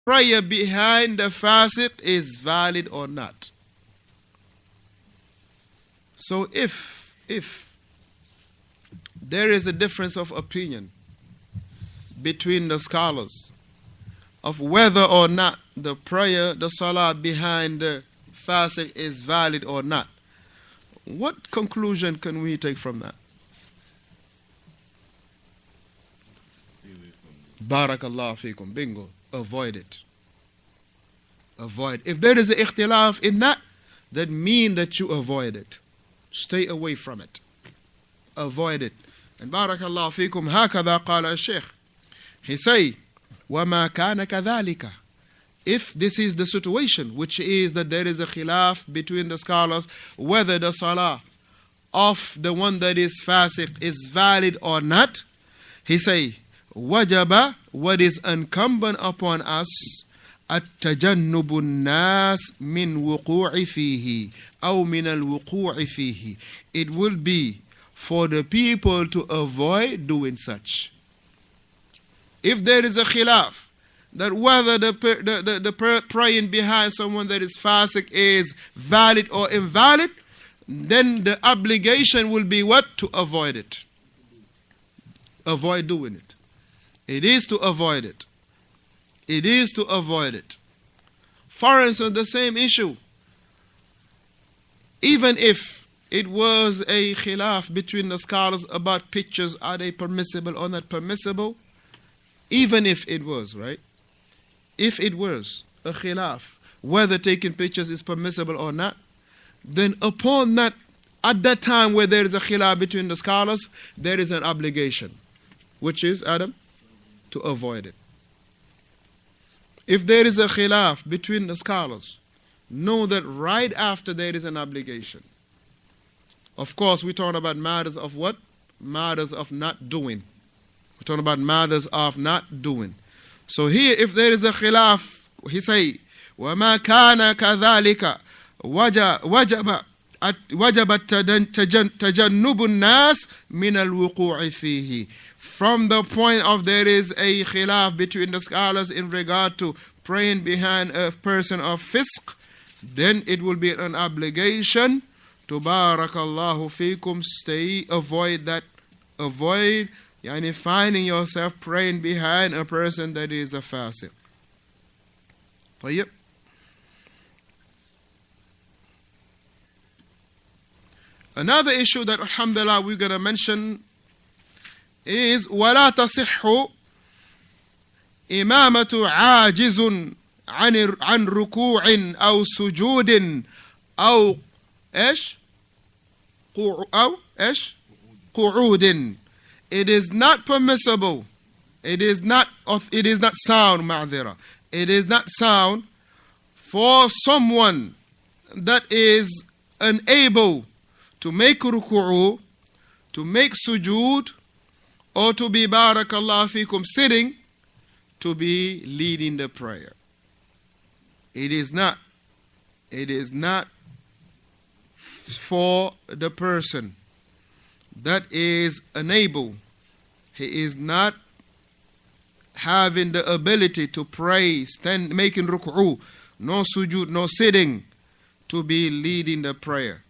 prayer behind the fasiq is valid or not. So if there is a difference of opinion between the scholars of whether or not the prayer, the salah behind the fasiq is valid or not, what conclusion can we take from that? Barakallahu feekum. Bingo. Avoid it. Avoid. If there is an ikhtilaf in that means that you avoid it. Stay away from it. Avoid it. And barakallahu feekum, hakadha qala Shaykh. He say, وَمَا كَانَ كَذَلِكَ. If this is the situation, which is that there is a khilaf between the scholars whether the salah of the one that is fasiq is valid or not, he say, وَجَبَ, what is incumbent upon us, التجنب الناس من وقوع فيه أو من الوقوع فيه. It will be for the people to avoid doing such. If there is a khilaf that whether the praying behind someone that is fasiq is valid or invalid, then the obligation will be what? To avoid it. Avoid doing it. It is to avoid it. It is to avoid it. For instance, the same issue. Even if it was a khilaf between the scholars about pictures, are they permissible or not permissible? Even if it was, right? If it was a khilaf, whether taking pictures is permissible or not, then upon that, at that time where there is a khilaf between the scholars, there is an obligation. Which is, Adam? To avoid it. If there is a khilaf between the scholars, know that right after there is an obligation. Of course, we're talking about matters of what? Matters of not doing. We're talking about matters of not doing. So here, if there is a khilaf, he say, وَمَا كَانَ كَذَلِكَ وَجَبَ تَجَنُّبُ النَّاسِ مِنَ الْوُقُوعِ فِيهِ. From the point of there is a khilaf between the scholars in regard to praying behind a person of fisq, then it will be an obligation to barakallahu feekum, stay, avoid that, avoid yani finding yourself praying behind a person that is a fasiq. طيب. Another issue that alhamdulillah we're going to mention is ولا تصح إمامة عاجز عن ركوع أو سجود أو إيش أو إيش قعود. It is not permissible. It is not sound, ma'dhira. It is not sound for someone that is unable to make ruku'u, to make sujood, or to be barakallahu fikum sitting, to be leading the prayer. It is not for the person that is unable, he is not having the ability to pray, stand, making ruku'u, no sujood, no sitting, to be leading the prayer.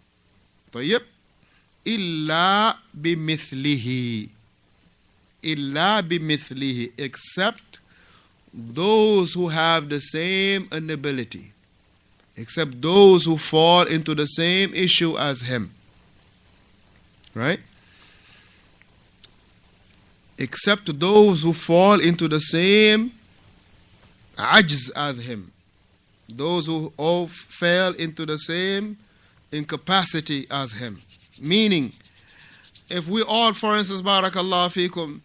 طيب. إلا بمثله. إلا بمثله. Except those who have the same inability. Except those who fall into the same issue as him. Right? Except those who fall into the same ajz as him. Those who all fell into the same incapacity as him. Meaning, if we all, for instance, barakallahu feekum,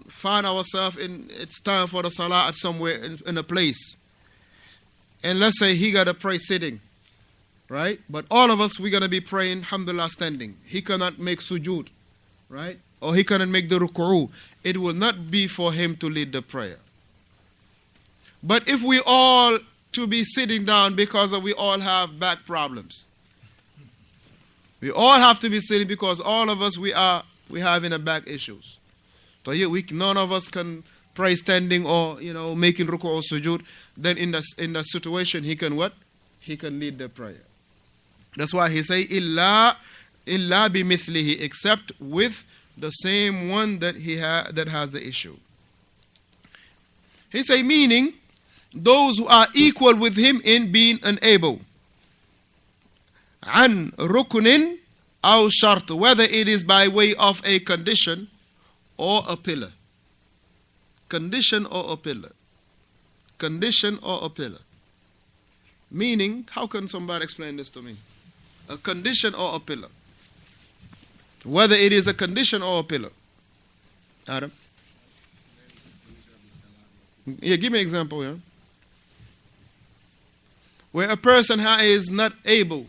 find ourselves it's time for the salah at somewhere in a place. And let's say he got to pray sitting. Right? But all of us, we're going to be praying, alhamdulillah, standing. He cannot make sujood. Right? Or he cannot make the ruku'u. It will not be for him to lead the prayer. But if we all to be sitting down because we all have back problems. We all have to be sitting because all of us, we having a back issues. So none of us can pray standing or, making ruku or sujood, then in the situation he can what? He can lead the prayer. That's why he say, illa bimithlihi, except with the same one that that has the issue. He say, meaning those who are equal with him in being unable. An rukunin aw shart, whether it is by way of a condition or a pillar. Condition or a pillar. Condition or a pillar. Meaning, how can somebody explain this to me? A condition or a pillar. Whether it is a condition or a pillar. Adam? Yeah, give me an example, yeah. Where a person is not able.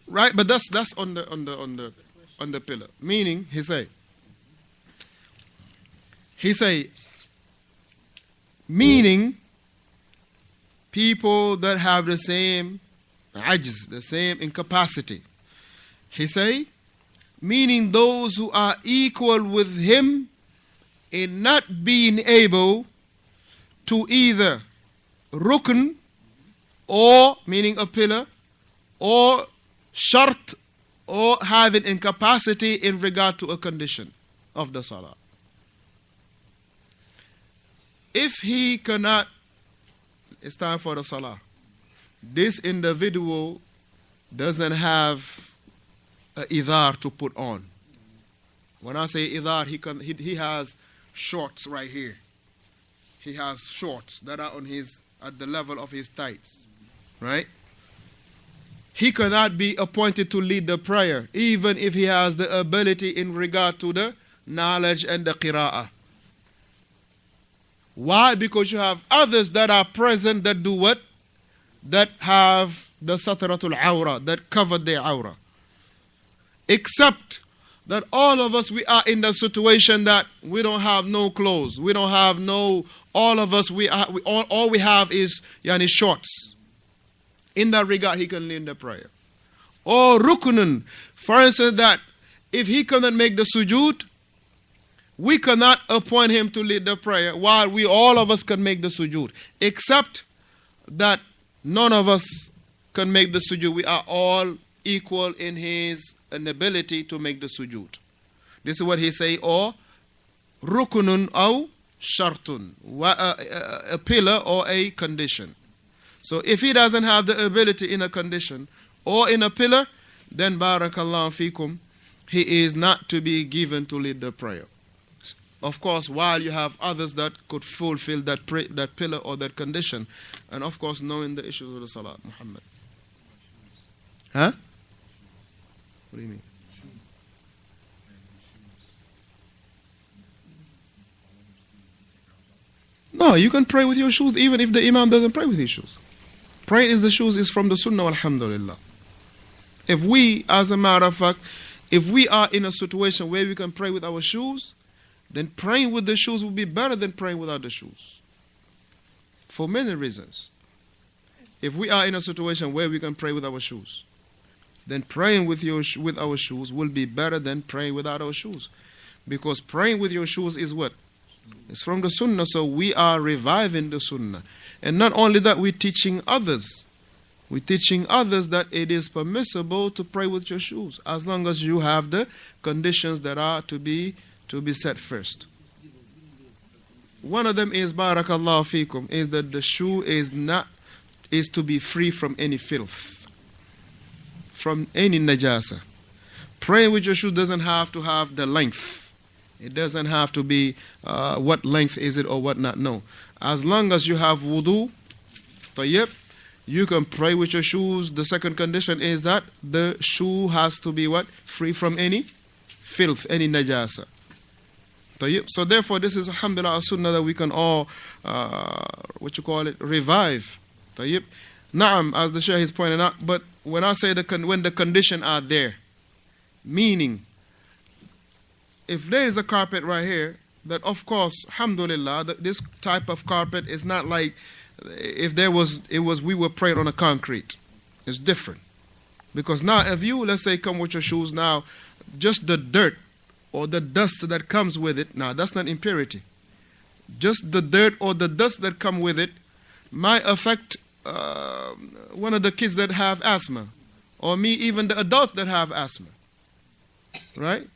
Right, but that's on the pillar. Meaning, he say, meaning people that have the same ajz, the same incapacity. He say, meaning those who are equal with him in not being able to either rukn, or meaning a pillar, or shart, or having incapacity in regard to a condition of the salah. If he cannot, it's time for the salah. This individual doesn't have a idhar to put on. When I say idhar, he has shorts right here. He has shorts that are at the level of his tights, right? He cannot be appointed to lead the prayer, even if he has the ability in regard to the knowledge and the qira'ah. Why? Because you have others that are present that do what? That have the sataratul awra, that cover their awra. Except that all of us, we are in the situation that we don't have no clothes. We don't have all of us, all we have is shorts. In that regard, he can lead the prayer. Or rukunun, for instance, that if he cannot make the sujood, we cannot appoint him to lead the prayer, while all of us can make the sujood. Except that none of us can make the sujood. We are all equal in his inability to make the sujood. This is what he say, or rukunun aw shartun, a pillar or a condition. So if he doesn't have the ability in a condition or in a pillar, then barakallahu fikum, he is not to be given to lead the prayer. Of course, while you have others that could fulfill that pillar or that condition, and of course knowing the issues of the salah, Muhammad. Huh? What do you mean? No, you can pray with your shoes even if the imam doesn't pray with his shoes. Praying in the shoes is from the sunnah, alhamdulillah. If we, as a matter of fact, if we are in a situation where we can pray with our shoes, then praying with the shoes will be better than praying without the shoes. For many reasons. If we are in a situation where we can pray with our shoes, then praying with our shoes will be better than praying without our shoes. Because praying with your shoes is what? It's from the sunnah, so we are reviving the sunnah. And not only that, we're teaching others. We're teaching others that it is permissible to pray with your shoes, as long as you have the conditions that are to be set first. One of them is, barakallahu fikum, is that the shoe is to be free from any filth, from any najasa. Praying with your shoe doesn't have to have the length. It doesn't have to be what length is it or what not. No. As long as you have wudu, tayyib, you can pray with your shoes. The second condition is that the shoe has to be what? Free from any filth, any najasa. Tayyib. So therefore, this is alhamdulillah a sunnah that we can all, revive. Tayyib. Na'am, as the Shaykh is pointing out, but when I say when the condition are there, meaning, if there is a carpet right here, that of course, alhamdulillah, that this type of carpet is not like if we were praying on a concrete. It's different. Because now if you, let's say, come with your shoes now, just the dirt or the dust that comes with it, now that's not impurity. Just the dirt or the dust that come with it might affect one of the kids that have asthma, or me, even the adults that have asthma. Right?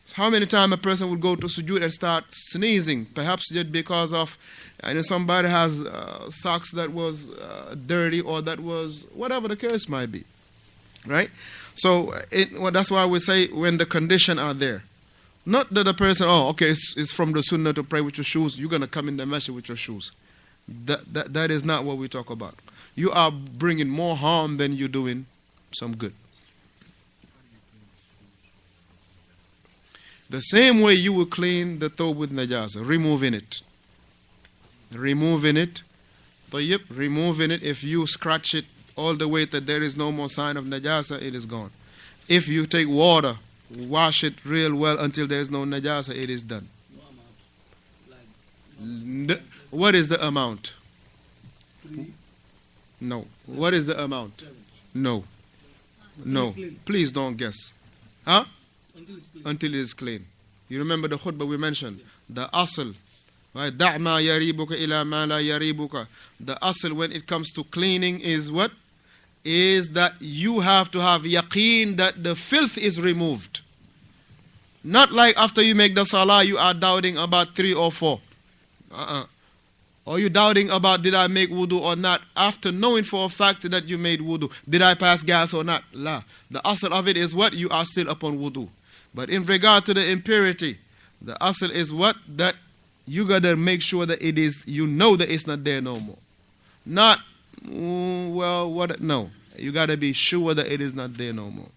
So how many times a person would go to sujood and start sneezing, perhaps just because of somebody has socks that was dirty, or that was whatever the case might be. Right? So that's why we say when the condition are there. Not that the person, it's from the sunnah to pray with your shoes, you're going to come in the masjid with your shoes. That is not what we talk about. You are bringing more harm than you're doing some good. The same way you will clean the thawb with najasa, removing it. Removing it. Tayyib, removing it. If you scratch it all the way that there is no more sign of najasa, it is gone. If you take water, wash it real well until there is no najasa, it is done. What is the amount? No. What is the amount? No. No. Please don't guess. Huh? Until it is clean. You remember the khutbah we mentioned? The asl. Right? دَعْ مَا يَرِيبُكَ إِلَى مَا لَا يَرِيبُكَ. The asl when it comes to cleaning is what? Is that you have to have yaqeen that the filth is removed. Not like after you make the salah, you are doubting about 3 or 4. Or you doubting about did I make wudu or not, after knowing for a fact that you made wudu. Did I pass gas or not? La. The asl of it is what? You are still upon wudu. But in regard to the impurity, the asl is what? That you got to make sure that it is, you know that it's not there no more. Not, no. You got to be sure that it is not there no more.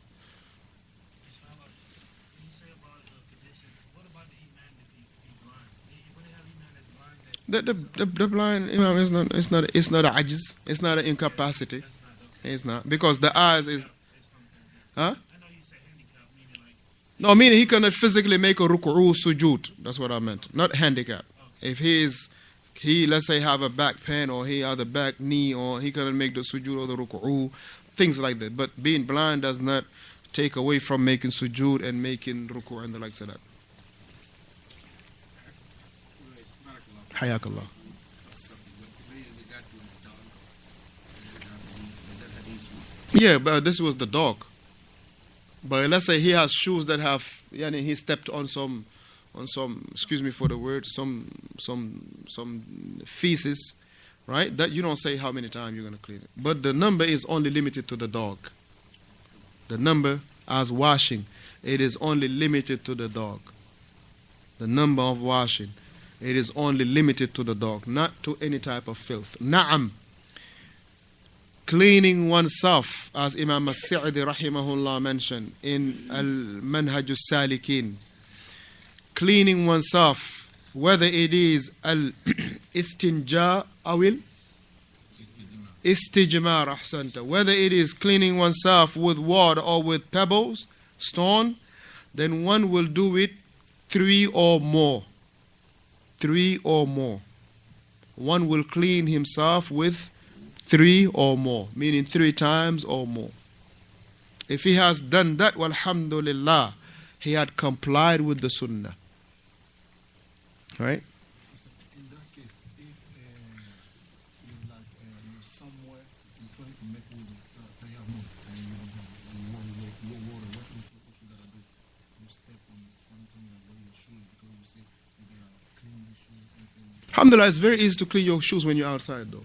The blind imam is not a ajiz, it's not an incapacity. It's not, because the eyes is, huh? No, meaning he cannot physically make a ruku'u sujood. That's what I meant. Not handicap. If he let's say have a back pain, or he has a back knee, or he cannot make the sujood or the ruku'u, things like that. But being blind does not take away from making sujood and making ruku' and the likes of that. Hayakallah. Yeah, but this was the dog. But let's say he has shoes that have, he stepped on some, excuse me for the word, some feces, right? That you don't say how many times you're going to clean it. But the number is only limited to the dog. The number as washing, it is only limited to the dog. The number of washing, it is only limited to the dog, not to any type of filth. Na'am. Cleaning oneself, as Imam As-Sa'di rahimahullah mentioned in Al-Manhaj As-Salikin. Cleaning oneself, whether it is al-istinja or istijmar, ahsanta. Whether it is cleaning oneself with water or with pebbles, stone, then one will do it 3 or more. 3 or more. One will clean himself with 3 or more, meaning 3 times or more. If he has done that, walhamdulillah, he had complied with the sunnah. Right? In that case, if you're somewhere, you're trying to make wudu, tayammum, and you don't have water, what you gotta do? You step on something like your shoes, because you say you gotta clean your shoes. Alhamdulillah, it's very easy to clean your shoes when you're outside, though.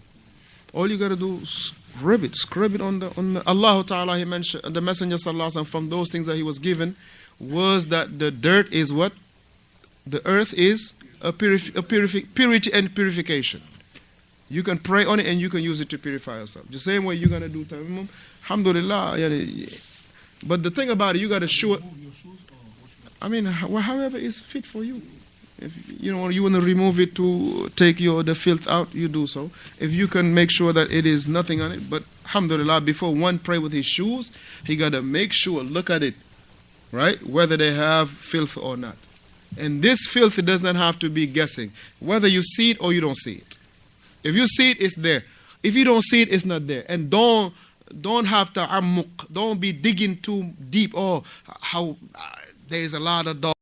All you gotta do is scrub it on the Allah Ta'ala. He mentioned, the Messenger Sallallahu Alaihi Wasallam, from those things that he was given was that the dirt is what? The earth is a purity and purification. You can pray on it and you can use it to purify yourself. The same way you're gonna do tayammum. Alhamdulillah. But the thing about it, you gotta show it. I mean, however is fit for you. If you want to remove it to take the filth out, you do so. If you can make sure that it is nothing on it, but alhamdulillah, before one pray with his shoes, he got to make sure, look at it, right, whether they have filth or not. And this filth does not have to be guessing, whether you see it or you don't see it. If you see it, it's there. If you don't see it, it's not there. And don't don't have ta'ammuq. Don't be digging too deep. Oh, how there's a lot of dogs.